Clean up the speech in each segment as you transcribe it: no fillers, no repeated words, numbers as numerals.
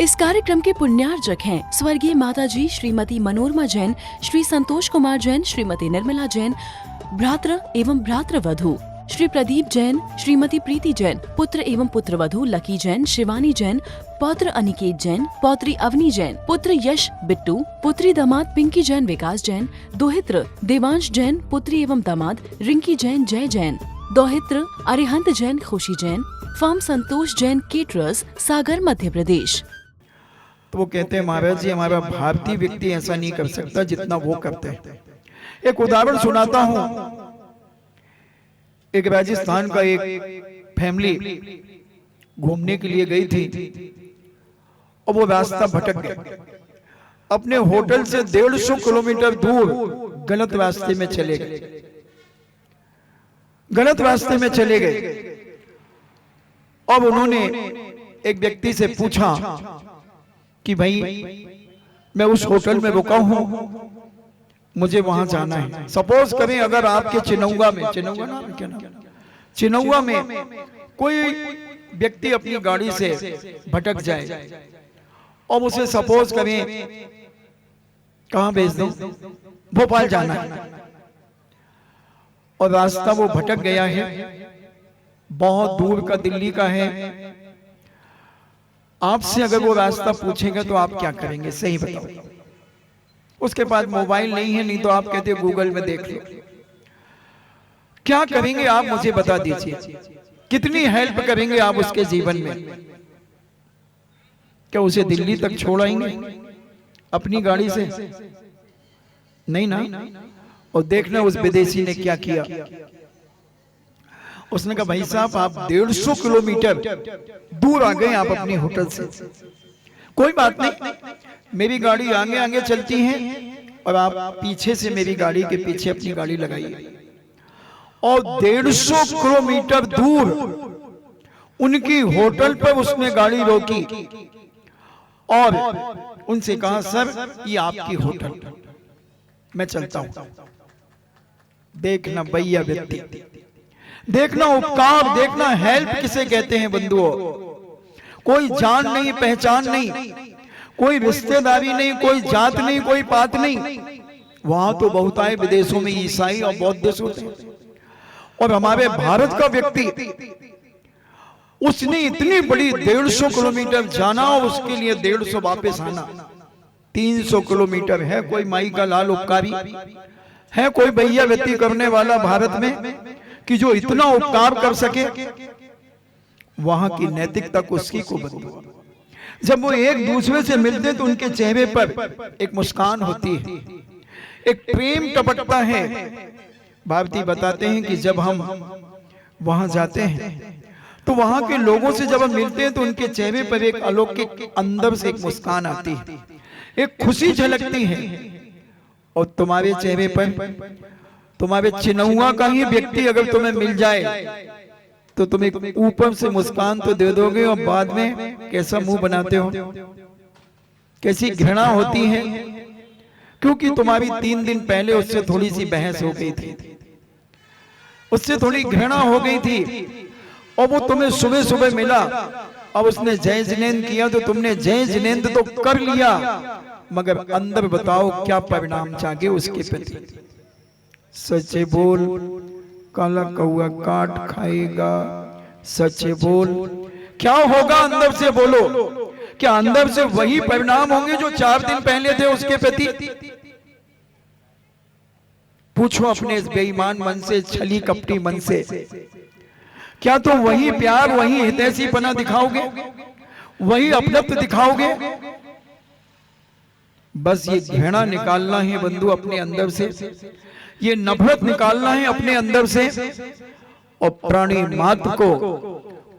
इस कार्यक्रम के पुण्यार्जक हैं स्वर्गीय माताजी श्रीमती मनोरमा जैन, श्री संतोष कुमार जैन, श्रीमती निर्मला जैन, भ्रातृ एवं भ्रातृवधू श्री प्रदीप जैन, श्रीमती प्रीति जैन, पुत्र एवं पुत्रवधू लकी जैन, शिवानी जैन, पौत्र अनिकेत जैन, पौत्री अवनी जैन, पुत्र यश बिट्टू, पुत्री दामाद पिंकी जैन विकास जैन, दोहित्र देवांश जैन, पुत्री एवं दामाद रिंकी जैन जय जैन, दोहित्र अरिहंत जैन खुशी जैन, फर्म संतोष जैन केटरर्स, सागर मध्य प्रदेश। तो वो कहते हैं महाराज जी हमारा भारतीय व्यक्ति ऐसा नहीं कर सकता जितना वो करते हैं। एक उदाहरण सुनाता हूँ। एक राजस्थान का एक फैमिली घूमने के लिए गई थी और वो रास्ता भटक गए। अपने होटल से 150 किलोमीटर दूर गलत रास्ते में चले गए। गलत रास्ते में चले गए। अब उन्होंने एक व्यक्ति से पूछा कि भाई मैं उस होटल में रुका हूं, मुझे वहां जाना है। सपोज करें अगर आपके चिनौगा में, चिनौगा नाम क्या नाम, चिनौगा में कोई व्यक्ति अपनी गाड़ी से भटक जाए और उसे सपोज करें कहां भेज दो, भोपाल जाना है और रास्ता वो भटक गया है, बहुत दूर का दिल्ली का है। आपसे अगर वो रास्ता पूछेगा तो आप क्या करेंगे, सही बताओ। उसके पास मोबाइल नहीं है, नहीं तो आप कहते गूगल में देख लो। क्या करेंगे आप मुझे बता दीजिए। कितनी हेल्प करेंगे आप उसके जीवन में। क्या उसे दिल्ली तक छोड़ाएंगे अपनी गाड़ी से? नहीं ना। और देखना उस विदेशी ने क्या किया। उसने कहा भाई साहब आप 150 किलोमीटर दूर आ गए आप अपनी होटल से। कोई बात नहीं, मेरी गाड़ी आगे आगे चलती है और आप पीछे से मेरी गाड़ी के पीछे अपनी गाड़ी लगाइए। और 150 किलोमीटर दूर उनकी होटल पर उसने गाड़ी रोकी और उनसे कहा सर ये आपकी होटल, मैं चलता हूं। देखना भैया व्यक्ति, देखना उपकार, देखना हेल्प किसे कहते हैं बंधुओं। कोई जान नहीं, पहचान नहीं, कोई रिश्तेदारी नहीं, कोई जात नहीं, कोई पात नहीं। वहां तो बहुत आए विदेशों में ईसाई और बौद्ध होते हैं। और हमारे भारत का व्यक्ति उसने इतनी बड़ी 150 किलोमीटर जाना और उसके लिए 150 वापस आना, 300 किलोमीटर है। कोई माई का लाल उपकारी है, कोई भैया व्यक्ति करने वाला भारत में कि जो इतना उपकार कर सके। वहां की नैतिकता उसकी को बंधुआ। जब वो एक दूसरे से मिलते तो उनके चेहरे पर एक मुस्कान होती है, एक प्रेम टपकता है। भारती बताते हैं कि जब हम वहां जाते हैं तो वहां के लोगों से जब हम मिलते हैं तो उनके चेहरे पर एक अलौकिक अंदर से एक मुस्कान आती है, एक खुशी झलकती है। और तुम्हारे चेहरे पर तुम्हारे चिनौआ का ही व्यक्ति अगर तुम्हें मिल जाए तो तुम एक ऊपर से मुस्कान तो दे दोगे और बाद में कैसा मुंह बनाते हो, कैसी घृणा होती है। क्योंकि तुम्हारी 3 दिन पहले उससे थोड़ी सी बहस हो गई थी, उससे थोड़ी घृणा हो गई थी और वो तुम्हें सुबह सुबह मिला। अब उसने जय जिनेंद्र किया तो तुमने जय जिनेंद्र तो कर लिया, मगर अंदर बताओ क्या परिणाम जागे उसके प्रति। सच्चे बोल काला कौआ काट खाएगा, सच्चे बोल। क्या होगा अंदर से बोलो। क्या अंदर से वही परिणाम होंगे जो 4 दिन पहले थे उसके प्रति? पूछो अपने इस बेईमान मन से, छली कपटी मन से, क्या तुम वही प्यार, वही हितैषीपना दिखाओगे, वही अपनत्व दिखाओगे? बस ये घृणा निकालना है बंधु अपने अंदर से, ये नफरत निकालना है अपने अंदर से और प्राणी मात्र को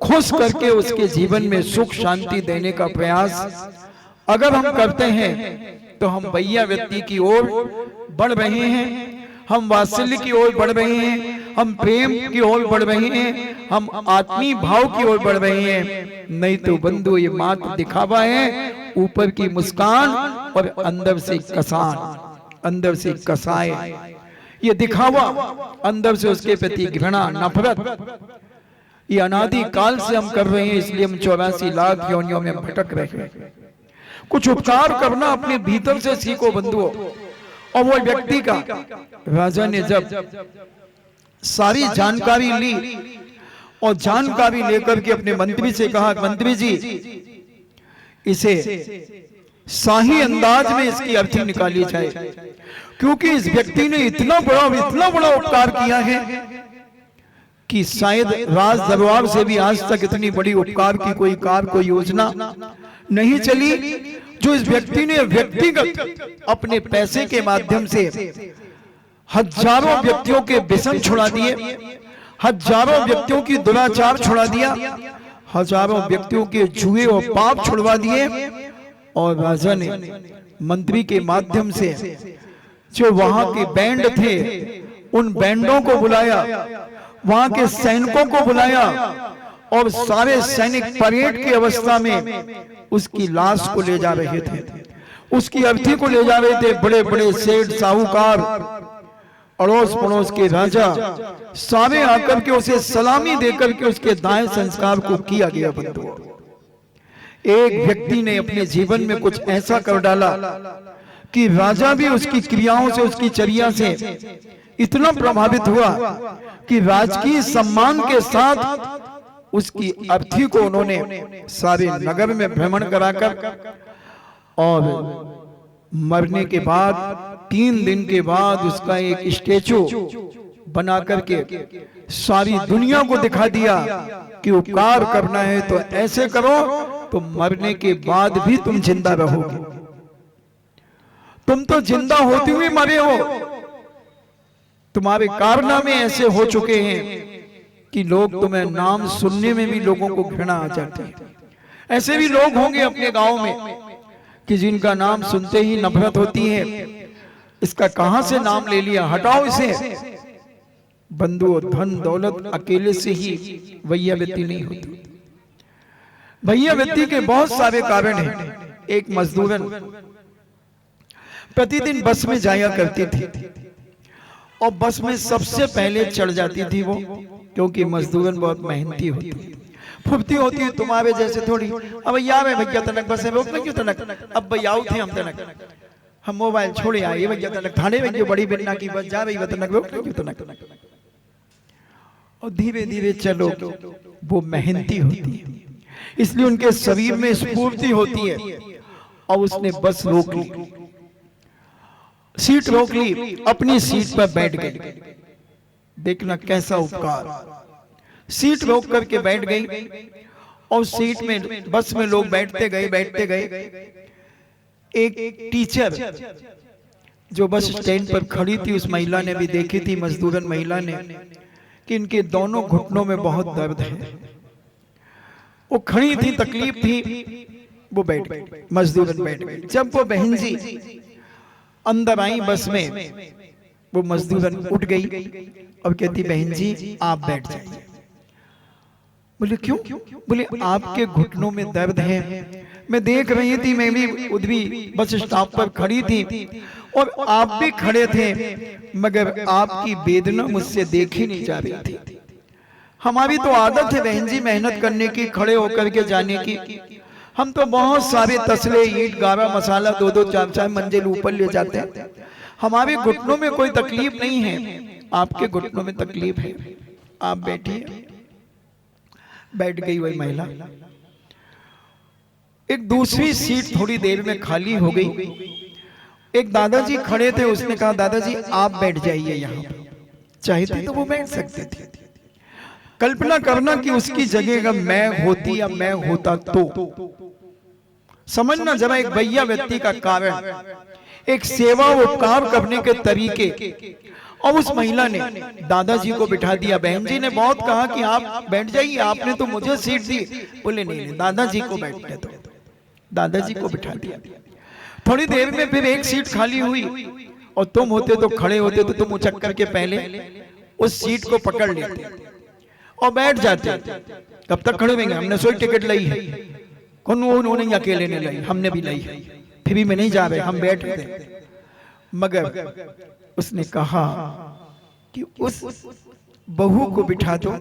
खुश करके उसके जीवन में सुख शांति देने का प्रयास अगर हम करते हैं तो हम भैया व्यक्ति की ओर बढ़ रहे हैं, हम वात्सल्य की ओर बढ़ रहे हैं, हम प्रेम की ओर बढ़ रहे हैं, हम आत्मीय भाव की ओर बढ़ रहे हैं। नहीं तो बंधु ये मात्र दिखावा है, ऊपर की मुस्कान और अंदर से कसान, अंदर से कसाय। ये दिखावा, अंदर से उसके प्रति घृणा, नफरत, ये अनादि काल से हम कर रहे हैं, इसलिए हम 84 लाख योनियों में भटक रहे हैं। कुछ उपकार करना अपने भीतर से सीखो बंधुओं। और वो व्यक्ति का राजा ने जब सारी जानकारी ली और जानकारी लेकर के अपने मंत्री से कहा, मंत्री जी इसे शाही अंदाज में इसकी अर्थी निकाली जाए, क्योंकि इस व्यक्ति ने इतना बड़ा उपकार किया है कि शायद राज दरबार से भी आज तक इतनी बड़ी उपकार की कोई योजना नहीं चली, जो इस व्यक्ति ने व्यक्तिगत अपने पैसे के माध्यम से हजारों व्यक्तियों के व्यसन छुड़ा दिए, हजारों व्यक्तियों की दुराचार छुड़ा दिया, हजारों व्यक्तियों के जुए और पाप छुड़वा दिए। और राजा ने मंत्री के माध्यम से जो वहां के बैंड थे उन बैंडों को बुलाया, वहां के सैनिकों को बुलाया और सारे सैनिक परेड की अवस्था में उसकी लाश को ले जा रहे थे, उसकी अर्थी को ले जा रहे थे। बड़े बड़े सेठ साहूकार अड़ोस पड़ोस के राजा सारे आकर के उसे सलामी देकर के उसके दाएं संस्कार को किया गया। बंधुओं, एक व्यक्ति ने अपने जीवन में कुछ ऐसा कर डाला कि राजा भी उसकी क्रियाओं से, उसकी चर्या से इतना प्रभावित हुआ कि राजकीय सम्मान के साथ उसकी अर्थी को उन्होंने सारे नगर में भ्रमण कराकर और मरने के बाद 3 दिन के बाद उसका एक स्टेचू बना करके सारी दुनिया को दिखा दिया कि उपकार करना है तो ऐसे करो, तो मरने के बाद भी तुम जिंदा रहोगे। तुम तो जिंदा होते हुए मरे हो, तुम्हारे कारनामे ऐसे हो चुके हैं कि लोग तुम्हें नाम सुनने में भी लोगों को घृणा आ जाती है। ऐसे भी लोग होंगे अपने गांव में कि जिनका नाम सुनते ही नफरत होती है, इसका कहां से नाम ले लिया, हटाओ इसे। बंधुओं, धन दौलत अकेले से ही वैयावृत्ति नहीं होती। वैयावृत्ति के बहुत सारे कारण हैं। एक मजदूरन प्रतिदिन बस में जाया करती थी और बस में सबसे पहले चढ़ जाती थी वो, क्योंकि मजदूरन बहुत मेहनती होती है, फुर्ती होती है, तुम्हारे जैसे थोड़ी। अब यार भैया तनक बस है, क्यों तनक, अब भैया थे हम तनक, हम मोबाइल छोड़े आए भैया तनक, थाने में जो बड़ी बिन्ना की बस जा रही है तनक। और धीरे धीरे चलो, वो मेहनती होती है, इसलिए उनके शरीर में स्फूर्ति होती है। और उसने बस रोक ली, सीट रोक ली, अपनी सीट पर बैठ गई। देखना कैसा उपकार, सीट रोक करके बैठ गई और सीट में, बस में लोग बैठते गए। एक टीचर जो बस स्टैंड पर खड़ी थी, उस महिला ने भी देखी थी, मजदूरन महिला ने, कि इनके दोनों घुटनों में बहुत दर्द है। वो खड़ी थी, तकलीफ थी, वो बैठ गई, मजदूरन बैठ गई। जब वो बहन जी अंदर आई बस में, वो मजदूरन उठ गई और कहती, बहन जी आप बैठ जाइए। बोले क्यों? बोले आपके घुटनों में दर्द है, मैं देख रही थी, मैं भी उधवी बस स्टॉप पर खड़ी थी और आप भी खड़े थे, मगर आपकी वेदना मुझसे देखी नहीं जा रही थी। हमारी तो आदत है बहन जी मेहनत करने की, खड़े होकर के जाने की। हम तो बहुत सारे तसले, ईंट, गारा, मसाला 2-2, 4-4 मंजिल ऊपर ले जाते हैं। हमारे घुटनों में कोई तकलीफ नहीं है, आपके घुटनों में तकलीफ है, आप बैठिए। बैठ गई वही महिला। एक दूसरी सीट थोड़ी देर में खाली हो गई। एक दादाजी खड़े थे, उसने कहा, दादाजी आप बैठ जाइए यहाँ। चाहती तो वो बैठ सकती थी। कल्पना करना कि उसकी जगह अगर मैं होती या मैं होता तो, समझना जरा एक भैया व्यक्ति का कारण, एक सेवा उपकार करने के तरीके। और उस महिला ने दादाजी को बिठा दिया। बहन जी ने बहुत कहा कि आप बैठ जाइए, आपने तो मुझे सीट दी। बोले नहीं, दादाजी को बैठने दो। दादाजी को बिठा दिया। थोड़ी देर में फिर एक सीट खाली हुई और तुम होते तो, खड़े होते तो तुम उचक करके पहले उस सीट को पकड़ लेते और बैठ जाते। कब तक खड़े होंगे? हमने सोई टिकट लाई है, कौन उन्होंने अकेले ने लाई, हमने भी लाई है, फिर भी मैं नहीं जा रहे, हम बैठ रहे। मगर उसने कहा कि उस बहू को बिठा दो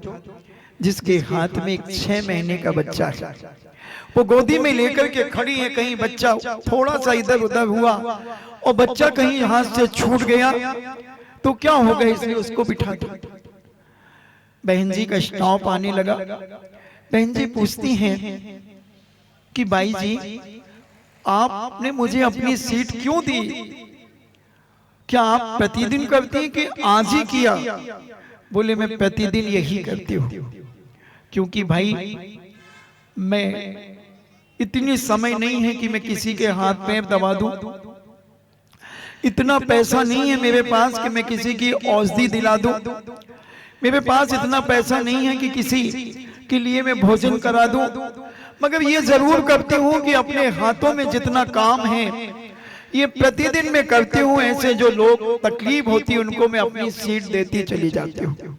जिसके हाथ में एक 6 महीने का बच्चा है, वो गोदी में लेकर के खड़ी है। कहीं बच्चा थोड़ा सा इधर उधर हुआ और बच्चा कहीं हाथ से छूट गया तो क्या होगा, इसलिए उसको बिठा दो। बहन जी का स्टॉप आने लगा। बहन जी पूछती हैं कि भाई जी आपने मुझे अपनी सीट क्यों दी? क्या आप प्रतिदिन करती हैं कि आज ही किया? बोले मैं प्रतिदिन यही करती हूँ, क्योंकि भाई मैं इतनी समय नहीं है कि मैं किसी के हाथ पैर दबा दूं, इतना पैसा नहीं है मेरे पास कि मैं किसी की औषधि दिला दूं, मेरे पास इतना पैसा नहीं है कि किसी के लिए मैं भोजन करा दूं, मगर ये जरूर करती हूँ कि अपने हाथों में जितना काम है ये प्रतिदिन मैं करती हूँ। ऐसे जो लोग तकलीफ होती है उनको मैं अपनी सीट देती चली जाती हूँ।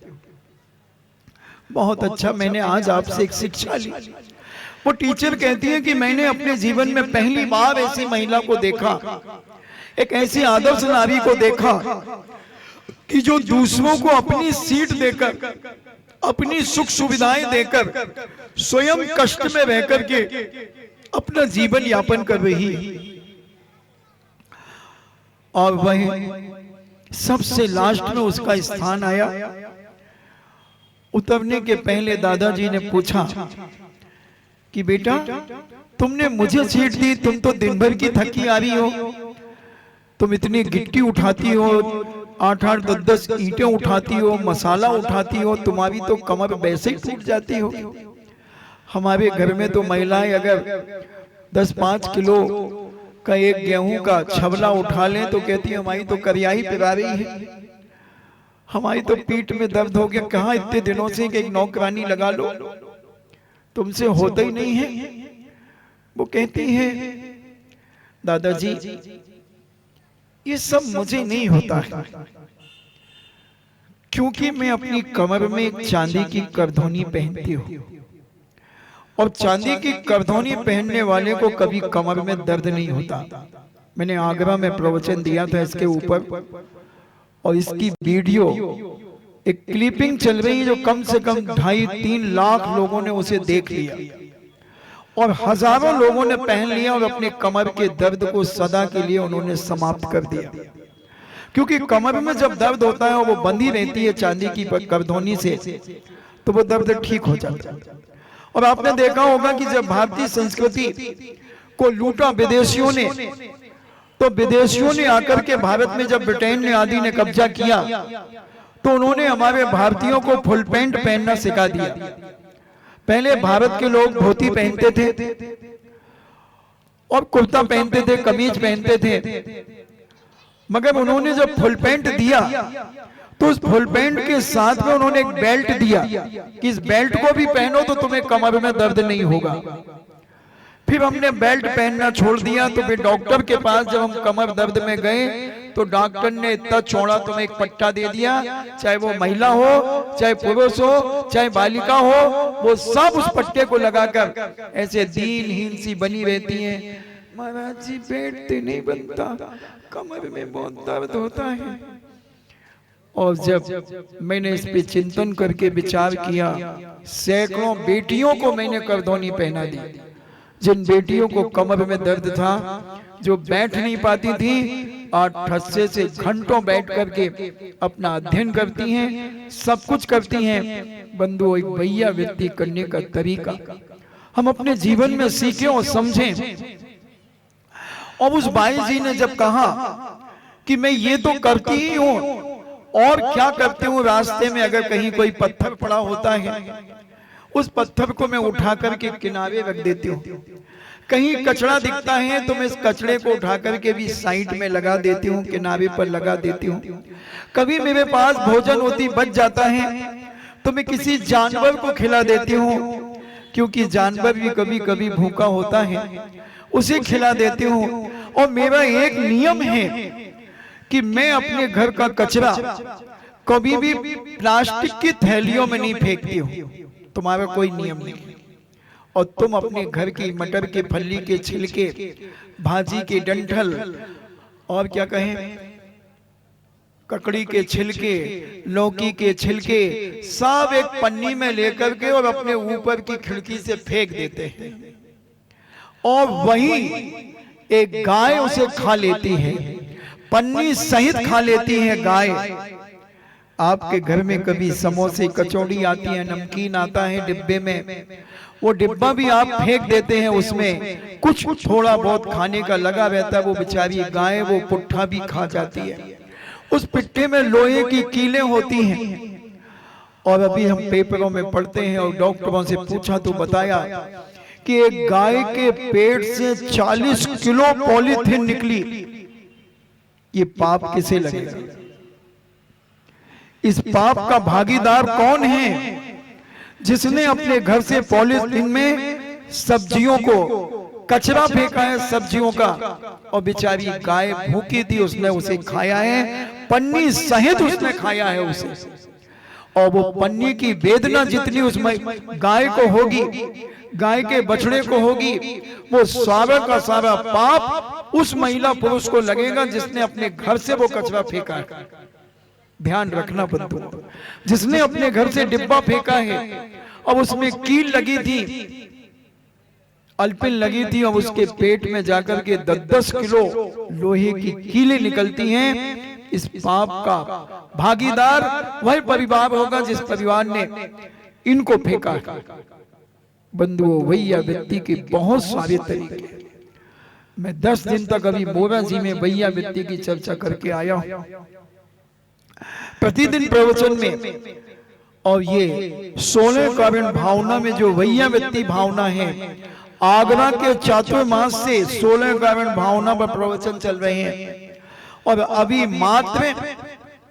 बहुत अच्छा, मैंने आज आपसे एक शिक्षा ली। वो टीचर कहती है कि मैंने अपने जीवन में पहली बार ऐसी महिला को देखा, एक ऐसी आदर्श नारी को देखा कि जो दूसरों को अपनी सीट देकर, अपनी सुख सुविधाएं देकर, स्वयं कष्ट में रह करके अपना जीवन यापन कर रही है। और वही सबसे लास्ट में उसका स्थान आया। उतरने के पहले दादाजी ने पूछा कि बेटा तुमने मुझे सीट दी, तुम तो दिन भर की थकी आ रही हो, तुम इतनी गिट्टी उठाती हो, 8-8, 10-10 ईंटें उठाती हो, मसाला उठाती हो, तुम्हारी तो कमर वैसे ही टूट जाती हो। हमारे घर में तो महिलाएं अगर 10-5 किलो का एक गेहूं का छबला उठा लें तो कहती है हमारी तो करियाही पिरा रही है, हमारी तो पीठ में दर्द हो गया, कहाँ इतने दिनों से एक नौकरानी लगा लो, तुमसे होता ही नहीं है। वो कहती है दादाजी ये सब मुझे नहीं होता है, क्योंकि मैं अपनी कमर में एक चांदी की करधौनी पहनती हूँ, और चांदी की करधौनी पहनने वाले को कभी कमर में दर्द नहीं होता। मैंने आगरा में प्रवचन दिया था इसके ऊपर, और इसकी वीडियो एक क्लिपिंग चल रही है जो कम से कम 2.5-3 लाख लोगों ने उसे देख लिया, और हजारों लोगों ने पहन लिया और अपने कमर के दर्द को सदा के लिए उन्होंने समाप्त कर दिया। क्योंकि कमर में जब दर्द होता है और वो बंधी रहती है चांदी की करधौनी से, तो वो दर्द ठीक हो जाता है। और आपने देखा होगा कि जब भारतीय संस्कृति को लूटा विदेशियों ने, तो विदेशियों ने आकर के भारत में जब ब्रिटेन ने आदि ने कब्जा किया तो उन्होंने हमारे भारतीयों को फुल पैंट पहनना सिखा दिया। पहले भारत के लोग धोती पहनते थे और कुर्ता पहनते थे, कमीज पहनते थे, मगर उन्होंने जब फुल पैंट दिया तो उस फुल पैंट के साथ में उन्होंने एक बेल्ट दिया कि इस बेल्ट को भी पहनो तो तुम्हें कमर में दर्द नहीं होगा। फिर हमने बेल्ट पहनना छोड़ दिया, तो फिर डॉक्टर के पास जब हम कमर दर्द में गए तो डॉक्टर ने इतना चौड़ा तुम्हें एक पट्टा दे दिया, चाहे वो महिला हो, चाहे पुरुष हो, चाहे बालिका हो, वो सब उस पट्टे को लगाकर ऐसे दीनहीन सी बनी रहती हैं। महाराज जी बैठते नहीं बनता, कमर में बहुत दर्द होता है। और जब मैंने इस पे चिंतन करके विचार किया, सैकड़ों बेटियों को मैंने करधौनी पहना दी, जिन बेटियों को कमर में दर्द था, जो बैठ नहीं पाती थी, 8 ठस्से से घंटों बैठ करके अपना अध्ययन करती हैं, सब कुछ करती हैं। बंधु एक भैया व्यक्ति करने का तरीका हम अपने जीवन में सीखें और समझें। और उस बाई जी ने जब कहा कि मैं ये तो करती ही हूँ, और क्या करती हूँ, रास्ते में अगर कहीं कोई पत्थर पड़ा होता है उस पत्थर को मैं उठा करके किनारे रख देती हूँ, कहीं कचरा दिखता है तो मैं इस कचड़े को उठा करके भी साइड में लगा देती हूँ, किनारे पर लगा देती हूँ। कभी मेरे पास भोजन होती बच जाता है तो मैं किसी जानवर को खिला देती हूँ, क्योंकि जानवर भी कभी कभी भूखा होता है, उसे खिला देती हूँ। और मेरा एक नियम है कि मैं अपने घर का कचरा कभी भी प्लास्टिक की थैलियों में नहीं फेंकती हूँ, तुम्हारा कोई नियम नहीं। और तुम अपने घर की मटर के फली के छिलके, भाजी के डंठल, और क्या कहें, ककड़ी के छिलके, लौकी के छिलके सब एक पन्नी में लेकर के और अपने ऊपर की खिड़की से फेंक देते हैं, और वही एक गाय उसे खा लेती है, पन्नी सहित खा लेती है गाय। आपके घर में कभी समोसे कचौड़ी आती है, नमकीन आता है डिब्बे में, वो डिब्बा भी आप फेंक देते हैं, उसमें कुछ थोड़ा बहुत खाने का लगा रहता है, वो बेचारी गाय वो पुट्ठा भी खा जाती है। उस पिट्ठे में लोहे की कीलें होती हैं। और अभी हम पेपरों में पढ़ते हैं और डॉक्टरों से पूछा तो बताया कि एक गाय के पेट से 40 किलो पॉलीथीन निकली। ये पाप किसे लगेगा? इस पाप का भागीदार कौन है? जिसने अपने घर से पॉलीथीन में सब्जियों को कचरा फेंका है, सब्जियों का, और बेचारी गाय भूखी थी, उसने उसे खाया है, पन्नी सहित उसने खाया है उसे। और वो पन्नी की वेदना जितनी उस गाय को होगी, गाय के बछड़े को होगी, वो सारा का सारा पाप उस महिला पुरुष को लगेगा जिसने अपने घर से वो कचरा फेंका है। ध्यान रखना बंधु, जिसने अपने घर से डिब्बा फेंका है, अब उसमें कील लगी थी, अल्पिन लगी थी, और उसके पेट में जाकर के 10-10 किलो लोहे की कीलें निकलती हैं। इस पाप का भागीदार वही परिवार होगा जिस परिवार ने इनको फेंका। बंधुओं, भैया व्यक्ति के बहुत सारे तरीके। मैं 10 दिन तक अभी मोरा जी में भैया व्यक्ति की चर्चा करके आया हूं, प्रतिदिन प्रवचन में। और ये 16 कारण भावना में जो वैया व्यक्ति भावना है, आगरा के चातुर्मास से 16 कारण भावना पर प्रवचन चल रहे हैं, और अभी मात्र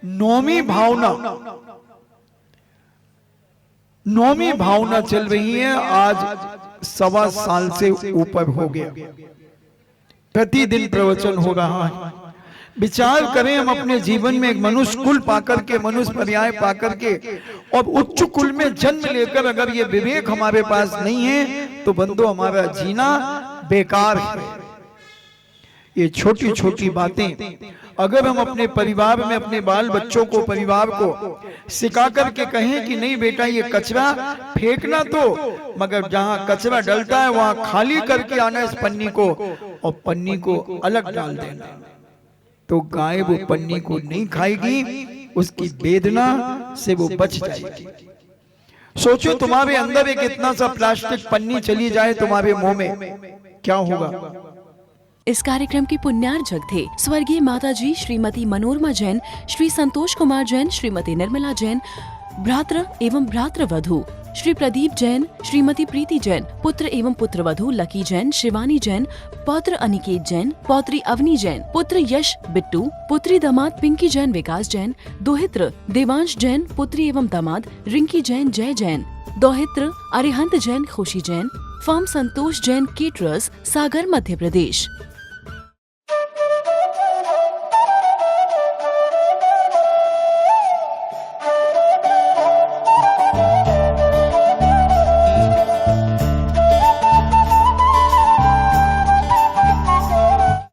9वीं भावना चल रही है। आज 1.25 साल से ऊपर हो गया, प्रतिदिन प्रवचन हो रहा है। विचार करें, हम अपने जीवन में एक मनुष्य कुल पाकर के, मनुष्य पर्याय पाकर के, और उच्च कुल में जन्म लेकर अगर ये विवेक हमारे पास नहीं है तो बंधु हमारा जीना बेकार है। ये छोटी छोटी बातें अगर हम अपने परिवार में अपने बाल बच्चों को, परिवार को सिखा करके कहें कि नहीं बेटा ये कचरा फेंकना, तो मगर जहां कचरा डलता है वहां खाली करके आना इस पन्नी को, और पन्नी को अलग डाल देना, तो गाय वो पन्नी को नहीं खाएगी, उसकी वेदना से वो बच जाएगी। सोचो तुम्हारे अंदर एक इतना सा प्लास्टिक पन्नी चली जाए तुम्हारे मुंह में, क्या होगा? इस कार्यक्रम के पुण्यार्जक थे स्वर्गीय माताजी श्रीमती मनोरमा जैन, श्री संतोष कुमार जैन, श्रीमती निर्मला जैन, भ्रातृ एवं भ्रातृवधू श्री प्रदीप जैन, श्रीमती प्रीति जैन, पुत्र एवं पुत्रवधू लकी जैन, शिवानी जैन, पौत्र अनिकेत जैन, पौत्री अवनी जैन, पुत्र यश बिट्टू, पुत्री दामाद पिंकी जैन, विकास जैन, दोहित्र देवांश जैन, पुत्री एवं दामाद रिंकी जैन, जय जैन, दोहित्र अरिहंत जैन, खुशी जैन, फर्म संतोष जैन केटरर्स, सागर, मध्य प्रदेश।